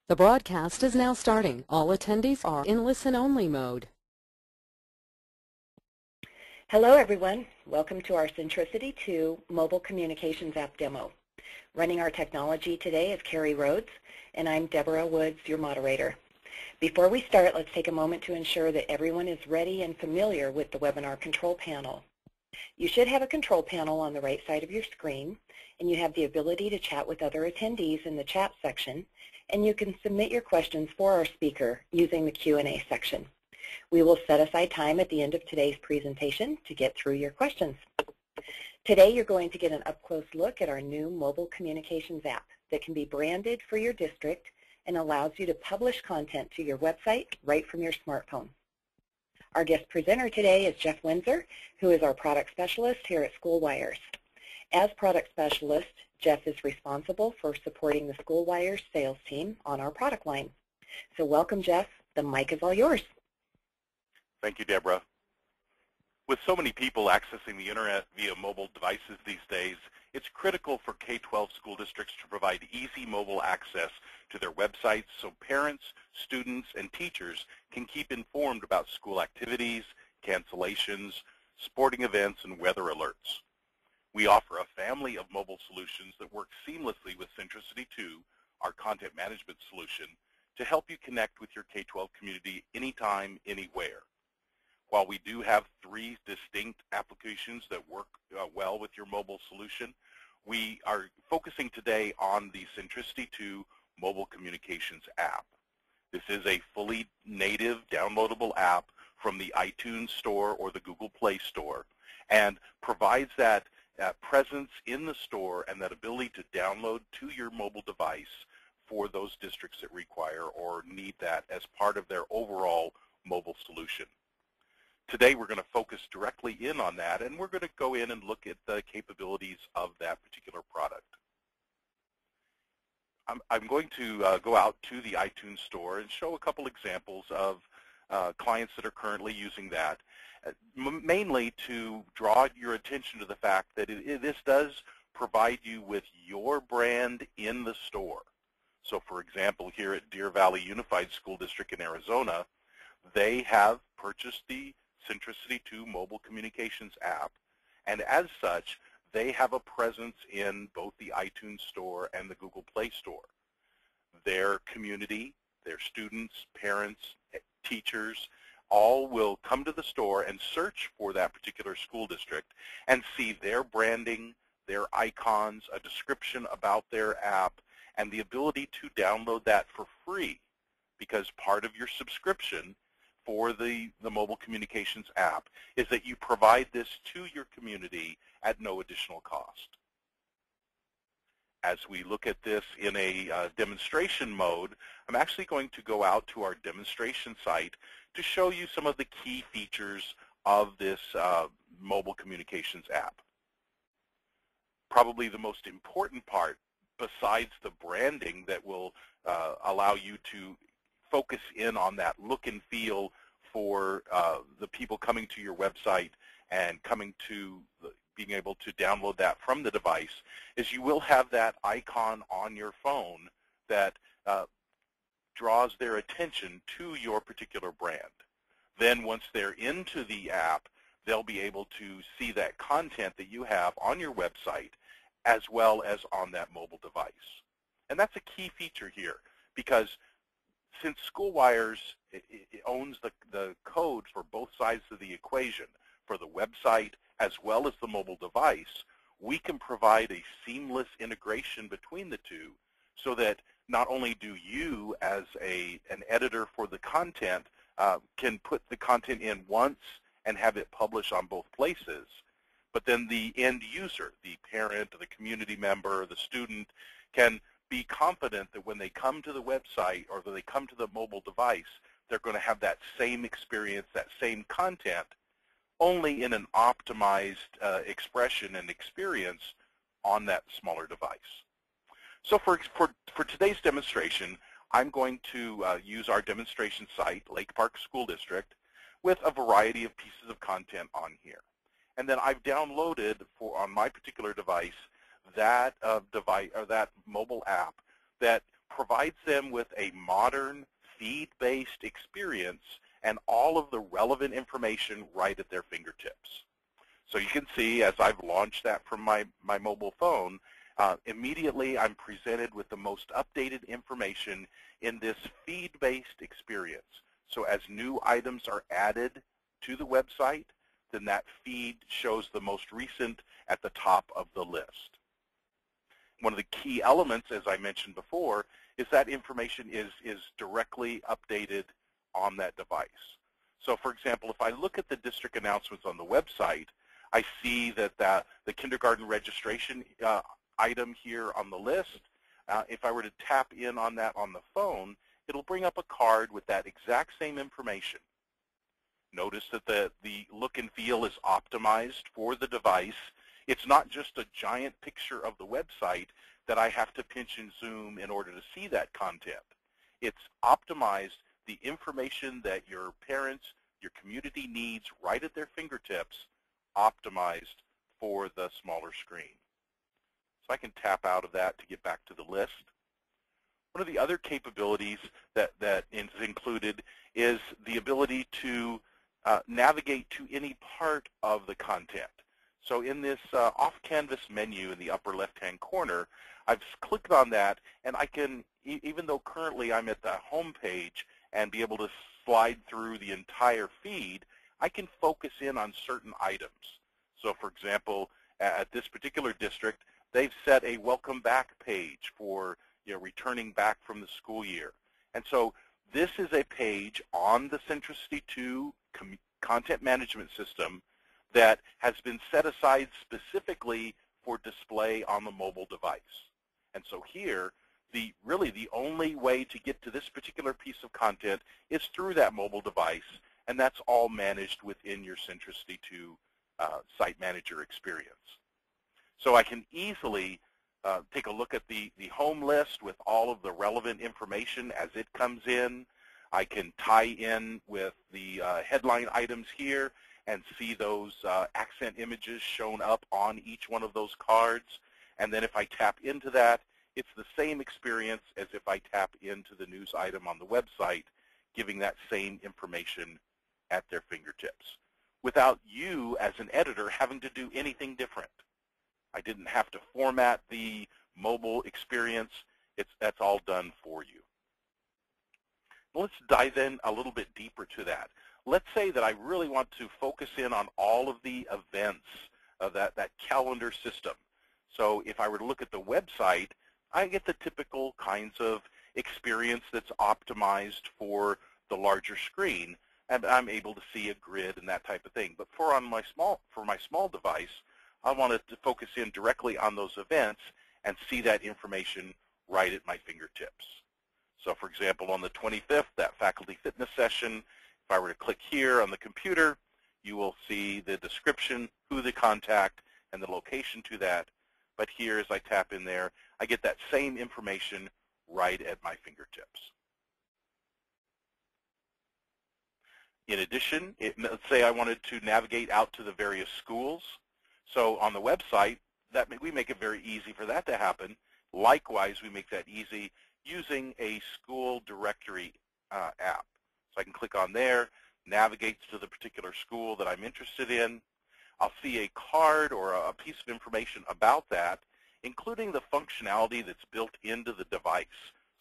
The broadcast is now starting. All attendees are in listen-only mode. Hello everyone. Welcome to our Centricity2 mobile communications app demo. Running our technology today is Carrie Rhodes, and I'm Deborah Woods, your moderator. Before we start, let's take a moment to ensure that everyone is ready and familiar with the webinar control panel. You should have a control panel on the right side of your screen, and you have the ability to chat with other attendees in the chat section, and you can submit your questions for our speaker using the Q&A section. We will set aside time at the end of today's presentation to get through your questions. Today you're going to get an up-close look at our new mobile communications app that can be branded for your district and allows you to publish content to your website right from your smartphone. Our guest presenter today is Jeff Windsor, who is our product specialist here at Schoolwires. As product specialist, Jeff is responsible for supporting the Schoolwires sales team on our product line. So welcome, Jeff. The mic is all yours. Thank you, Deborah. With so many people accessing the internet via mobile devices these days, it's critical for K-12 school districts to provide easy mobile access to their websites so parents, students, and teachers can keep informed about school activities, cancellations, sporting events, and weather alerts. We offer a family of mobile solutions that work seamlessly with Centricity2, our content management solution, to help you connect with your K-12 community anytime, anywhere. While we do have 3 distinct applications that work well with your mobile solution, we are focusing today on the Centricity2 mobile communications app. This is a fully native downloadable app from the iTunes Store or the Google Play Store and provides that presence in the store and that ability to download to your mobile device for those districts that require or need that as part of their overall mobile solution. Today we're going to focus directly in on that, and we're going to go in and look at the capabilities of that particular product. I'm going to go out to the iTunes Store and show a couple examples of clients that are currently using that, mainly to draw your attention to the fact that this does provide you with your brand in the store. So for example, here at Deer Valley Unified School District in Arizona, they have purchased the Centricity2 mobile communications app, and as such, they have a presence in both the iTunes Store and the Google Play Store. Their community, their students, parents, teachers, all will come to the store and search for that particular school district and see their branding, their icons, a description about their app, and the ability to download that for free, because part of your subscription for the mobile communications app is that you provide this to your community at no additional cost. As we look at this in a demonstration mode, I'm actually going to go out to our demonstration site to show you some of the key features of this mobile communications app. Probably the most important part, besides the branding that will allow you to focus in on that look and feel for the people coming to your website and coming to being able to download that from the device, is you will have that icon on your phone that draws their attention to your particular brand. Then once they're into the app, they'll be able to see that content that you have on your website as well as on that mobile device. And that's a key feature here, because since Schoolwires owns the code for both sides of the equation, for the website as well as the mobile device, we can provide a seamless integration between the two so that not only do you as an editor for the content can put the content in once and have it publish on both places, but then the end user, the parent, the community member, the student, can be confident that when they come to the website or when they come to the mobile device, they're going to have that same experience, that same content, only in an optimized expression and experience on that smaller device. So for today's demonstration, I'm going to use our demonstration site, Lake Park School District, with a variety of pieces of content on here. And then I've downloaded on my particular device that that mobile app that provides them with a modern, feed-based experience and all of the relevant information right at their fingertips. So you can see as I've launched that from my mobile phone, immediately I'm presented with the most updated information in this feed-based experience. So as new items are added to the website, then that feed shows the most recent at the top of the list. One of the key elements, as I mentioned before, is that information is directly updated on that device. So for example, if I look at the district announcements on the website, I see that the kindergarten registration item here on the list, if I were to tap in on that on the phone, it'll bring up a card with that exact same information. Notice that the look and feel is optimized for the device. It's not just a giant picture of the website that I have to pinch and zoom in order to see that content. It's optimized the information that your parents, your community needs right at their fingertips, optimized for the smaller screen. So I can tap out of that to get back to the list. One of the other capabilities that is included is the ability to navigate to any part of the content. So in this off-canvas menu in the upper left-hand corner, I've clicked on that, and I can, even though currently I'm at the home page and be able to slide through the entire feed, I can focus in on certain items. So for example, at this particular district, they've set a welcome back page for returning back from the school year. And so this is a page on the Centricity2 content management system that has been set aside specifically for display on the mobile device. And so here, really the only way to get to this particular piece of content is through that mobile device, and that's all managed within your Centricity2 site manager experience. So I can easily take a look at the home list with all of the relevant information as it comes in. I can tie in with the headline items here and see those accent images shown up on each one of those cards. And then if I tap into that, it's the same experience as if I tap into the news item on the website, giving that same information at their fingertips, without you as an editor having to do anything different. I didn't have to format the mobile experience. That's all done for you. Let's dive in a little bit deeper to that. Let's say that I really want to focus in on all of the events of that calendar system. So if I were to look at the website, I get the typical kinds of experience that's optimized for the larger screen, and I'm able to see a grid and that type of thing. But for my small device, I wanted to focus in directly on those events and see that information right at my fingertips. So for example, on the 25th, that faculty fitness session, if I were to click here on the computer, you will see the description, who they contact, and the location to that. But here, as I tap in there, I get that same information right at my fingertips. In addition, let's say I wanted to navigate out to the various schools. So on the website, we make it very easy for that to happen. Likewise, we make that easy using a school directory app. So I can click on there, navigate to the particular school that I'm interested in. I'll see a card or a piece of information about that, including the functionality that's built into the device.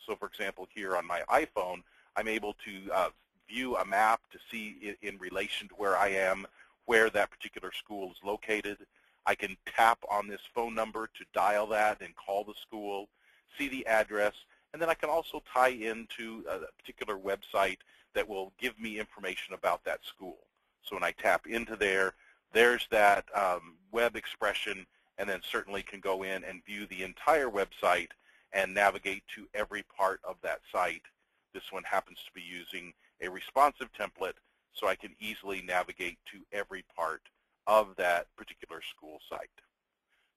So for example, here on my iPhone, I'm able to view a map to see in relation to where I am, where that particular school is located. I can tap on this phone number to dial that and call the school, see the address, and then I can also tie into a particular website that will give me information about that school. So when I tap into there, there's that web expression, and then certainly can go in and view the entire website and navigate to every part of that site. This one happens to be using a responsive template, so I can easily navigate to every part of that particular school site.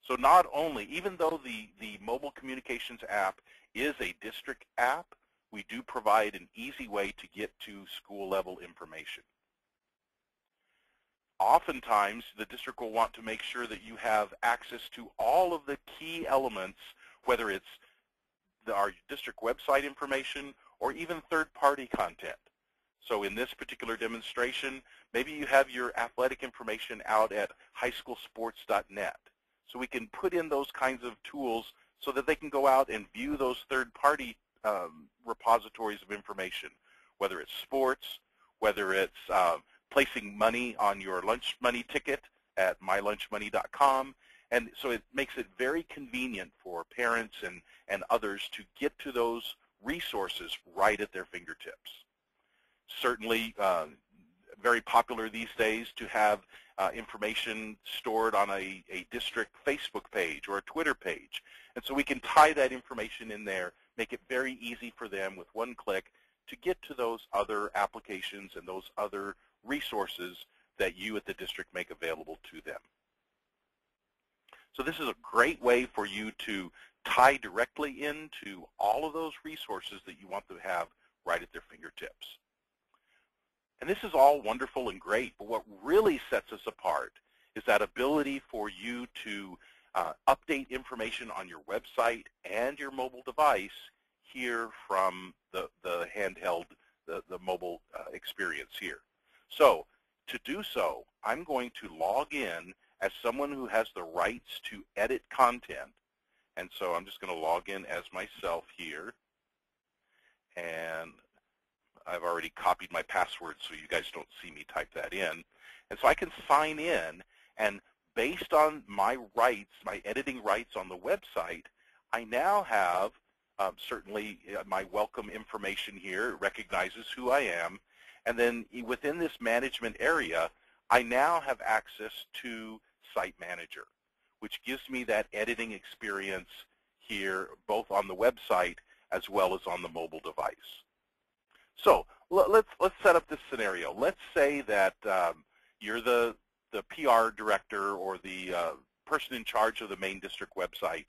So not only, even though the mobile communications app is a district app, we do provide an easy way to get to school-level information. Oftentimes, the district will want to make sure that you have access to all of the key elements, whether it's our district website information, or even third-party content. So in this particular demonstration, maybe you have your athletic information out at highschoolsports.net. So we can put in those kinds of tools so that they can go out and view those third-party repositories of information, whether it's sports, whether it's placing money on your lunch money ticket at mylunchmoney.com. And so it makes it very convenient for parents and others to get to those resources right at their fingertips. Certainly very popular these days to have information stored on a district Facebook page or a Twitter page. And so we can tie that information in there, make it very easy for them with one click to get to those other applications and those other resources that you at the district make available to them. So this is a great way for you to tie directly into all of those resources that you want to have right at their fingertips. And this is all wonderful and great, but what really sets us apart is that ability for you to update information on your website and your mobile device here from the handheld, the mobile experience here. So to do so, I'm going to log in as someone who has the rights to edit content. And so I'm just going to log in as myself here. And I've already copied my password so you guys don't see me type that in. And so I can sign in, and based on my rights, my editing rights on the website, I now have certainly my welcome information here. It recognizes who I am. And then within this management area, I now have access to Site Manager, which gives me that editing experience here, both on the website as well as on the mobile device. So let's set up this scenario. Let's say that you're the PR director or the person in charge of the main district website.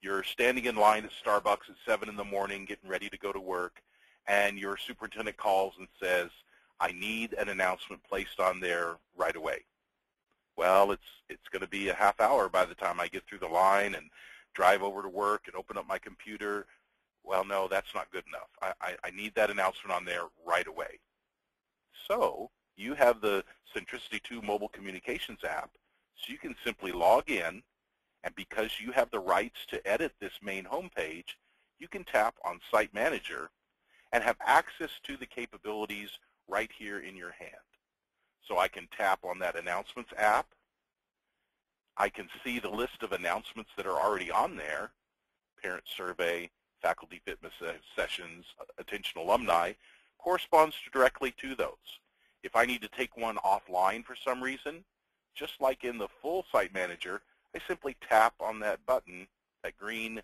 You're standing in line at Starbucks at 7 in the morning getting ready to go to work, and your superintendent calls and says, I need an announcement placed on there right away. Well, it's going to be a half hour by the time I get through the line and drive over to work and open up my computer. Well, no, that's not good enough. I need that announcement on there right away. So you have the Centricity2 mobile communications app, so you can simply log in, and because you have the rights to edit this main homepage, you can tap on Site Manager and have access to the capabilities right here in your hand. So I can tap on that Announcements app. I can see the list of announcements that are already on there, parent survey, faculty fitness sessions, attention alumni, corresponds directly to those. If I need to take one offline for some reason, just like in the full Site Manager, I simply tap on that button, that green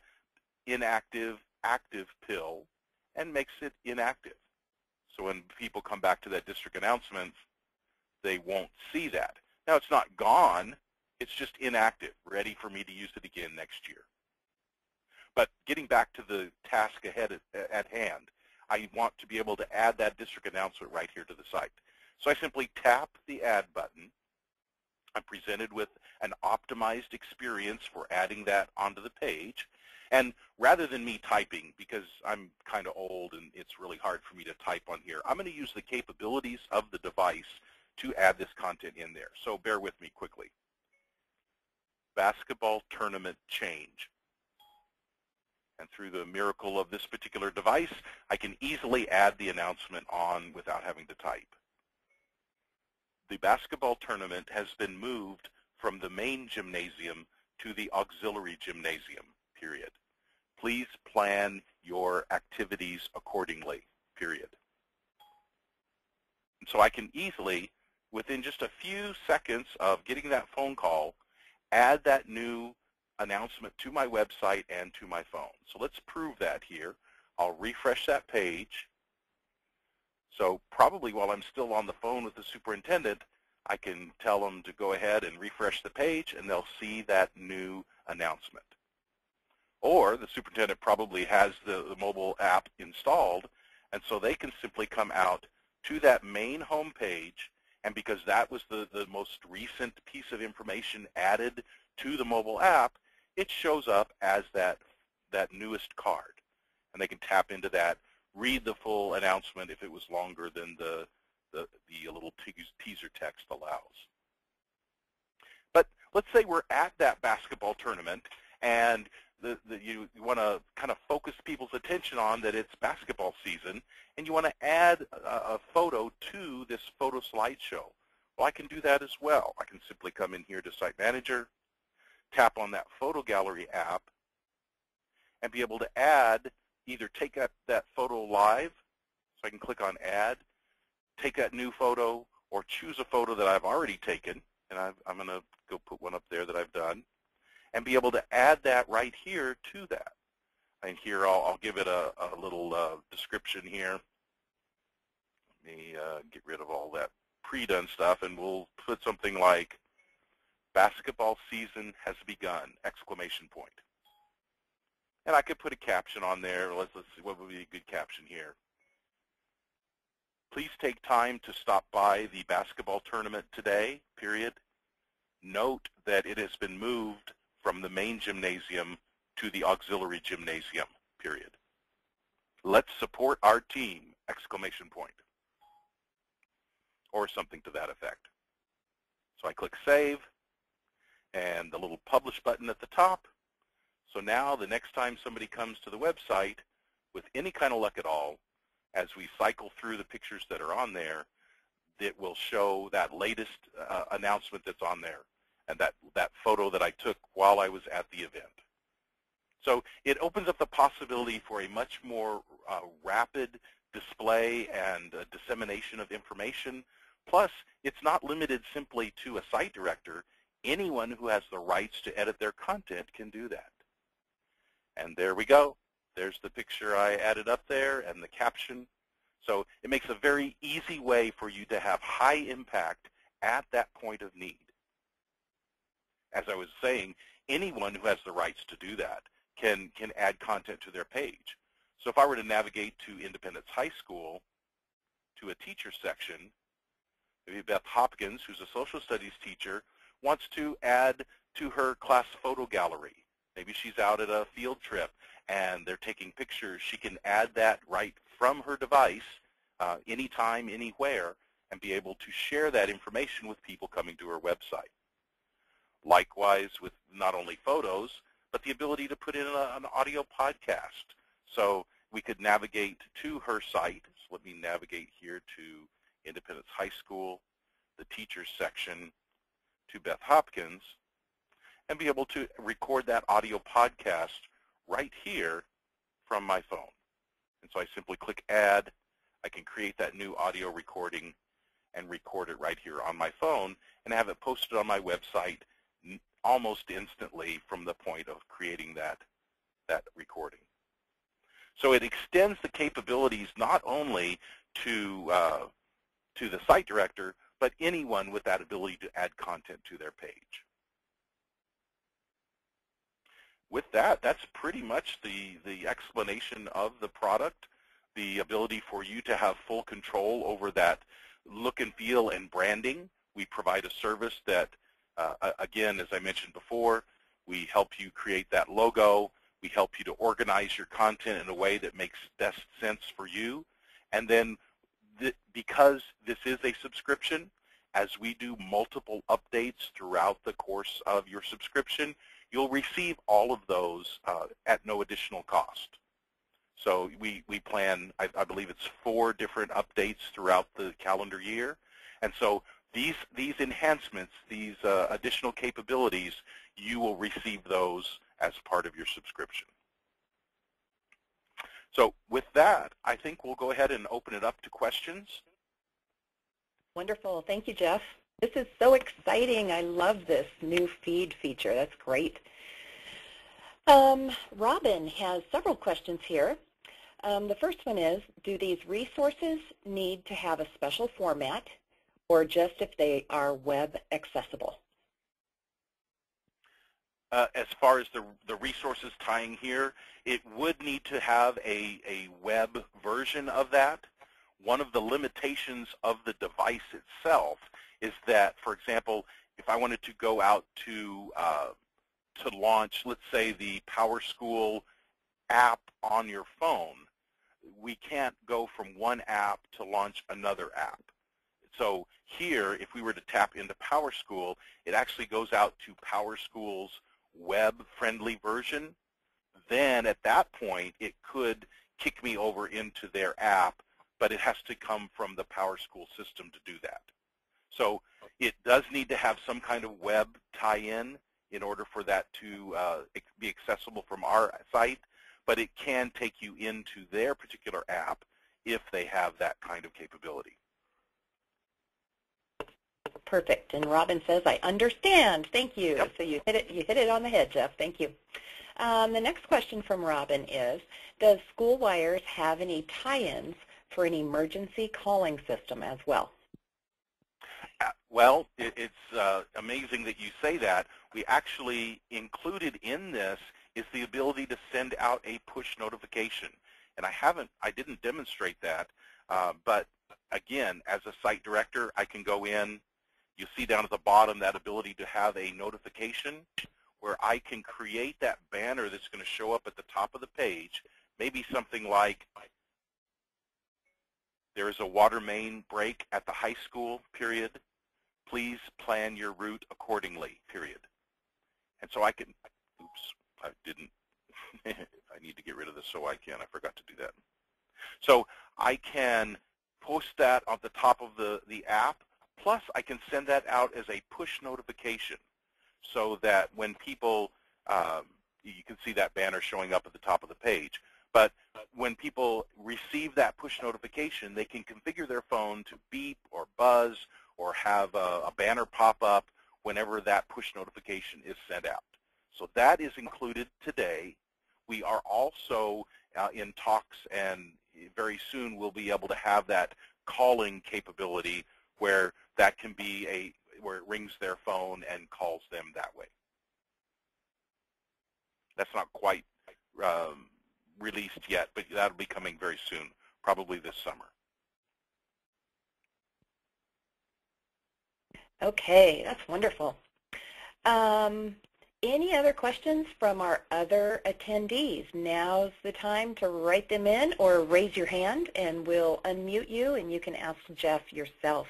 inactive, active pill, and makes it inactive. So when people come back to that district announcements, they won't see that. Now it's not gone, it's just inactive, ready for me to use it again next year. But getting back to the task ahead at hand, I want to be able to add that district announcement right here to the site. So I simply tap the Add button. I'm presented with an optimized experience for adding that onto the page. And rather than me typing, because I'm kind of old and it's really hard for me to type on here, I'm going to use the capabilities of the device to add this content in there. So bear with me quickly. Basketball tournament change. And through the miracle of this particular device, I can easily add the announcement on without having to type. The basketball tournament has been moved from the main gymnasium to the auxiliary gymnasium, period. Please plan your activities accordingly, period. And so I can easily, within just a few seconds of getting that phone call, add that new announcement to my website and to my phone. So let's prove that here. I'll refresh that page. So probably while I'm still on the phone with the superintendent, I can tell them to go ahead and refresh the page, and they'll see that new announcement. Or the superintendent probably has the mobile app installed, and so they can simply come out to that main home page, and because that was the most recent piece of information added to the mobile app, it shows up as that newest card. and they can tap into that, read the full announcement if it was longer than the little teaser text allows. But let's say we're at that basketball tournament, and you want to kind of focus people's attention on that it's basketball season, and you want to add a photo to this photo slideshow. Well, I can do that as well. I can simply come in here to Site Manager, tap on that photo gallery app, and be able to add, either take that photo live, so I can click on Add, take that new photo, or choose a photo that I've already taken, and I'm going to go put one up there that I've done, and be able to add that right here to that. And here I'll give it a little description here. Let me get rid of all that pre-done stuff, and we'll put something like, basketball season has begun, exclamation point. And I could put a caption on there. Let's see, what would be a good caption here? Please take time to stop by the basketball tournament today, period. Note that it has been moved from the main gymnasium to the auxiliary gymnasium, period. Let's support our team, exclamation point. Or something to that effect. So I click Save, and the little Publish button at the top. So now the next time somebody comes to the website, with any kind of luck at all, as we cycle through the pictures that are on there, it will show that latest announcement that's on there, and that photo that I took while I was at the event. So it opens up the possibility for a much more rapid display and dissemination of information. Plus, it's not limited simply to a site director. Anyone who has the rights to edit their content can do that. And there we go. There's the picture I added up there and the caption. So it makes a very easy way for you to have high impact at that point of need. As I was saying, anyone who has the rights to do that can add content to their page. So if I were to navigate to Independence High School, to a teacher section, maybe Beth Hopkins, who's a social studies teacher, wants to add to her class photo gallery. Maybe she's out at a field trip and they're taking pictures. She can add that right from her device, anytime, anywhere, and be able to share that information with people coming to her website. Likewise with not only photos, but the ability to put in an audio podcast. So we could navigate to her site. So let me navigate here to Independence High School, the teachers section, to Beth Hopkins, and be able to record that audio podcast right here from my phone. And so I simply click Add. I can create that new audio recording and record it right here on my phone and have it posted on my website almost instantly from the point of creating that recording. So it extends the capabilities not only to the site director, but anyone with that ability to add content to their page. With that, that's pretty much the explanation of the product, the ability for you to have full control over that look and feel and branding. We provide a service that, again, as I mentioned before, we help you create that logo. We help you to organize your content in a way that makes best sense for you. And then because this is a subscription, as we do multiple updates throughout the course of your subscription, you'll receive all of those at no additional cost. So we plan, I believe it's 4 different updates throughout the calendar year. And so these enhancements, these additional capabilities, you will receive those as part of your subscription. So with that, I think we'll go ahead and open it up to questions. Wonderful. Thank you, Jeff. This is so exciting. I love this new feed feature. That's great. Robin has several questions here. The first one is, do these resources need to have a special format or just if they are web accessible? As far as the resources tying here, it would need to have a web version of that. One of the limitations of the device itself is that, for example, if I wanted to go out to launch, let's say, the Power School app on your phone, we can't go from one app to launch another app. So here, if we were to tap into PowerSchool, it actually goes out to PowerSchool's web-friendly version. Then at that point, it could kick me over into their app, but it has to come from the PowerSchool system to do that. So it does need to have some kind of web tie-in in order for that to be accessible from our site, but it can take you into their particular app if they have that kind of capability. Perfect. And Robin says, I understand. Thank you. Yep. So you hit it on the head, Jeff. Thank you. The next question from Robin is, does Schoolwires have any tie-ins for an emergency calling system as well? Well, it's amazing that you say that. We actually included in this is the ability to send out a push notification. And I didn't demonstrate that, but again, as a site director, I can go in. You see down at the bottom that ability to have a notification where I can create that banner that's going to show up at the top of the page, maybe something like, there is a water main break at the high school, period. Please plan your route accordingly, period. And so I can, oops, I didn't, I need to get rid of this so I forgot to do that. So I can post that on the top of the app, plus I can send that out as a push notification so that when people, you can see that banner showing up at the top of the page, but when people receive that push notification, they can configure their phone to beep or buzz or have a banner pop up whenever that push notification is sent out. So that is included today. We are also in talks, and very soon we'll be able to have that calling capability where that can be where it rings their phone and calls them that way. That's not quite released yet, but that'll be coming very soon, probably this summer. Okay, that's wonderful. Any other questions from our other attendees? Now's the time to write them in or raise your hand, and we'll unmute you, and you can ask Jeff yourself.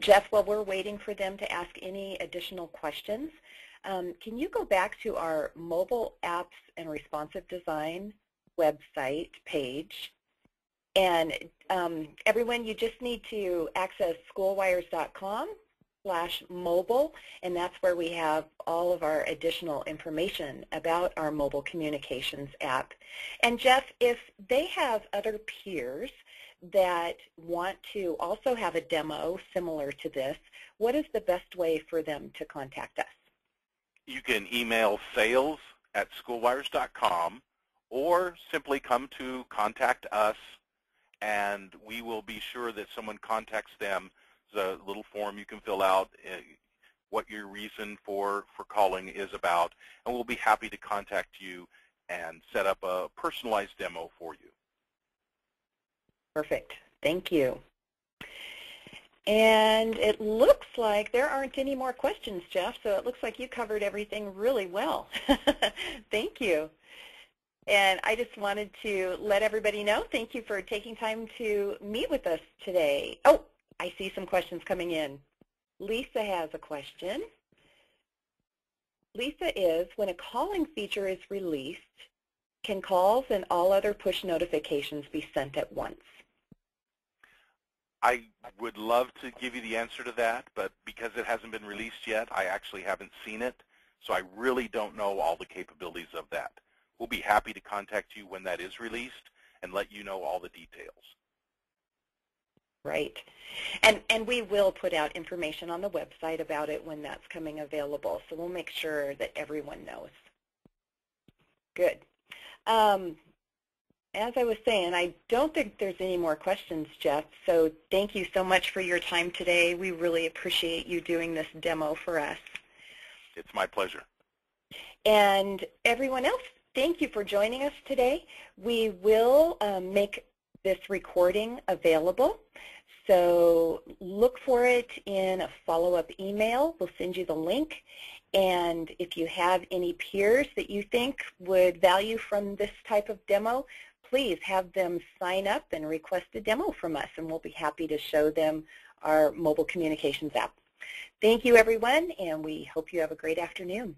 Jeff, while we're waiting for them to ask any additional questions, can you go back to our mobile apps and responsive design website page? And everyone, you just need to access schoolwires.com/mobile, and that's where we have all of our additional information about our mobile communications app. And Jeff, if they have other peers that want to also have a demo similar to this, what is the best way for them to contact us? You can email sales@schoolwires.com or simply come to contact us, and we will be sure that someone contacts them. There's a little form you can fill out what your reason for calling is about, and we'll be happy to contact you and set up a personalized demo for you. Perfect. Thank you. And it looks like there aren't any more questions, Jeff, so it looks like you covered everything really well. Thank you. And I just wanted to let everybody know, thank you for taking time to meet with us today. Oh, I see some questions coming in. Lisa has a question. Lisa is, when a calling feature is released, can calls and all other push notifications be sent at once? I would love to give you the answer to that, but because it hasn't been released yet, I actually haven't seen it, so I really don't know all the capabilities of that. We'll be happy to contact you when that is released and let you know all the details. Right. And we will put out information on the website about it when that's coming available, so we'll make sure that everyone knows. Good. As I was saying, I don't think there's any more questions, Jeff, so thank you so much for your time today. We really appreciate you doing this demo for us. It's my pleasure. And everyone else, thank you for joining us today. We will make this recording available, so look for it in a follow-up email. We'll send you the link, And if you have any peers that you think would value from this type of demo, please have them sign up and request a demo from us, and we'll be happy to show them our mobile communications app. Thank you, everyone, and we hope you have a great afternoon.